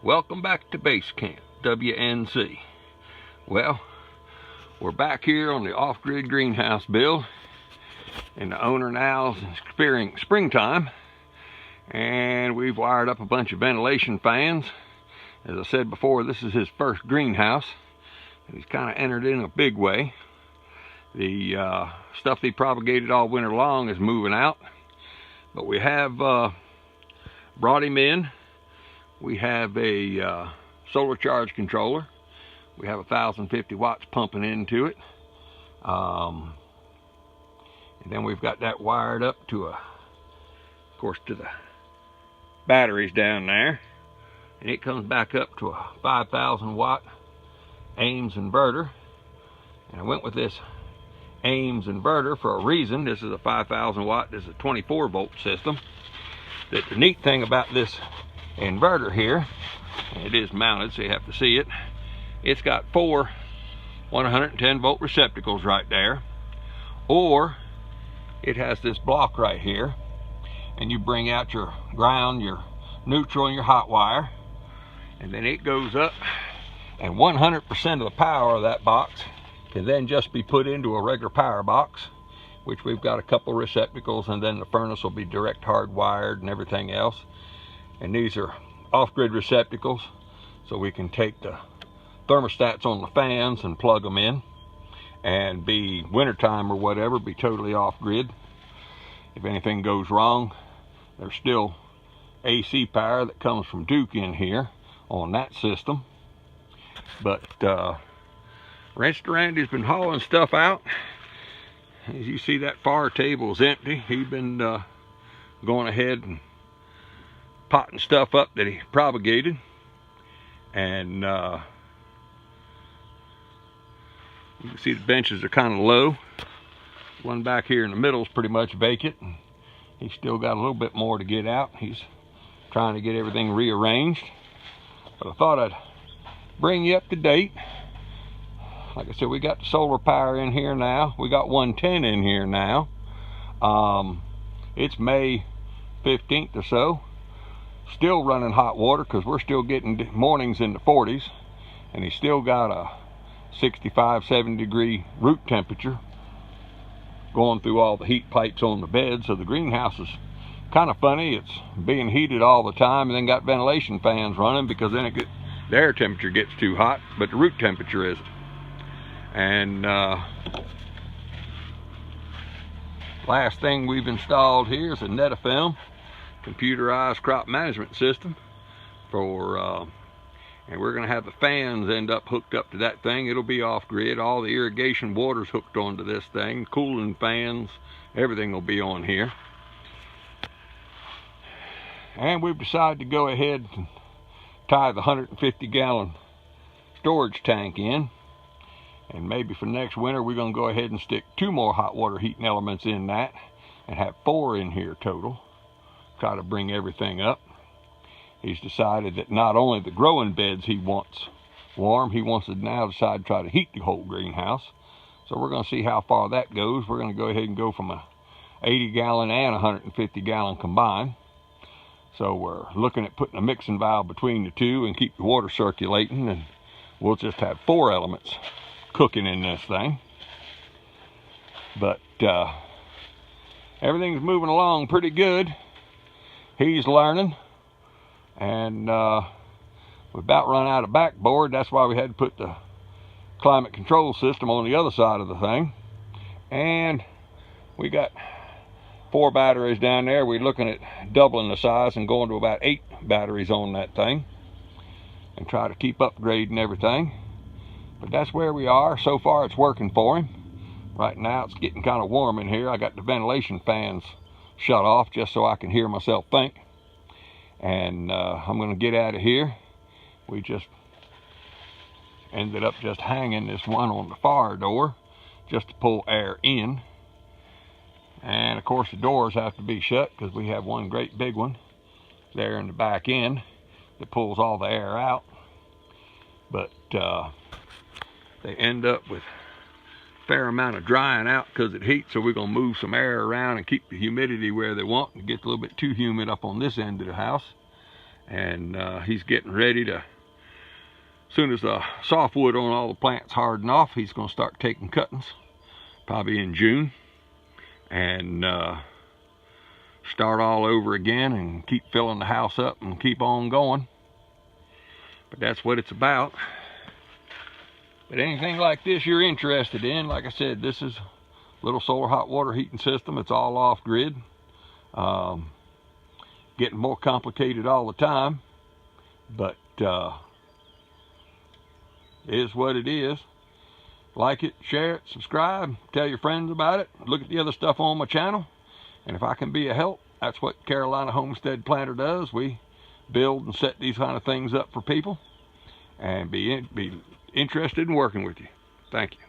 Welcome back to Base Camp, WNC. Well, we're back here on the off-grid greenhouse build, and the owner now is experiencing springtime, and we've wired up a bunch of ventilation fans. As I said before, this is his first greenhouse, and he's kind of entered in a big way. The stuff he propagated all winter long is moving out, but we have brought him in. We have a solar charge controller. We have 1,050 watts pumping into it. And then we've got that wired up to of course, to the batteries down there. And it comes back up to a 5,000 watt Ames inverter. And I went with this Ames inverter for a reason. This is a 5,000 watt, this is a 24 volt system. The neat thing about this inverter here, it is mounted so you have to see it, it's got 4 110 volt receptacles right there, or it has this block right here, and you bring out your ground, your neutral, and your hot wire, and then it goes up, and 100% of the power of that box can then just be put into a regular power box, which we've got a couple receptacles, and then the furnace will be direct hardwired and everything else. And these are off-grid receptacles, so we can take the thermostats on the fans and plug them in, and be wintertime or whatever, be totally off-grid. If anything goes wrong, there's still AC power that comes from Duke in here on that system. But Ranch Randy's been hauling stuff out. As you see, that far table is empty. He's been going ahead and potting stuff up that he propagated, and you can see the benches are kind of low. One back here in the middle is pretty much vacant, and he's still got a little bit more to get out. He's trying to get everything rearranged, but I thought I'd bring you up to date. Like I said, we got the solar power in here now. We got 110 in here now. It's May 15th or so. Still running hot water because we're still getting mornings in the 40s, and he's still got a 65-70 degree root temperature going through all the heat pipes on the bed. So the greenhouse is kind of funny. It's being heated all the time, and then got ventilation fans running because then the air temperature gets too hot, but the root temperature isn't. And last thing we've installed here is a Netafim computerized crop management system for and we're going to have the fans end up hooked up to that thing. It'll be off grid. All the irrigation water's hooked onto this thing, cooling fans, everything will be on here. And we've decided to go ahead and tie the 150 gallon storage tank in, and maybe for next winter we're going to go ahead and stick 2 more hot water heating elements in that and have 4 in here total. Try to bring everything up. He's decided that not only the growing beds he wants warm, he wants to now decide to try to heat the whole greenhouse. So we're going to see how far that goes. We're going to go ahead and go from a 80 gallon and 150 gallon combined. So we're looking at putting a mixing valve between the two and keep the water circulating, and we'll just have 4 elements cooking in this thing. But everything's moving along pretty good. He's learning, and we've about run out of backboard. That's why we had to put the climate control system on the other side of the thing. And we got 4 batteries down there. We're looking at doubling the size and going to about 8 batteries on that thing, and try to keep upgrading everything. But that's where we are. So far it's working for him. Right now it's getting kind of warm in here. I got the ventilation fans shut off just so I can hear myself think. And I'm going to get out of here. We just ended up just hanging this one on the fire door just to pull air in. And of course the doors have to be shut because we have one great big one there in the back end that pulls all the air out. But they end up with fair amount of drying out because it heats, so we're going to move some air around and keep the humidity where they want. It gets a little bit too humid up on this end of the house, And he's getting ready to, as soon as the softwood on all the plants harden off, he's going to start taking cuttings, probably in June, and start all over again and keep filling the house up and keep on going. But that's what it's about. But anything like this you're interested in, like I said, this is a little solar hot water heating system. It's all off grid. Getting more complicated all the time, but it is what it is. Like it, share it, subscribe, tell your friends about it, look at the other stuff on my channel, and if I can be a help, that's what Carolina Homestead Planter does. We build and set these kind of things up for people, and be interested in working with you. Thank you.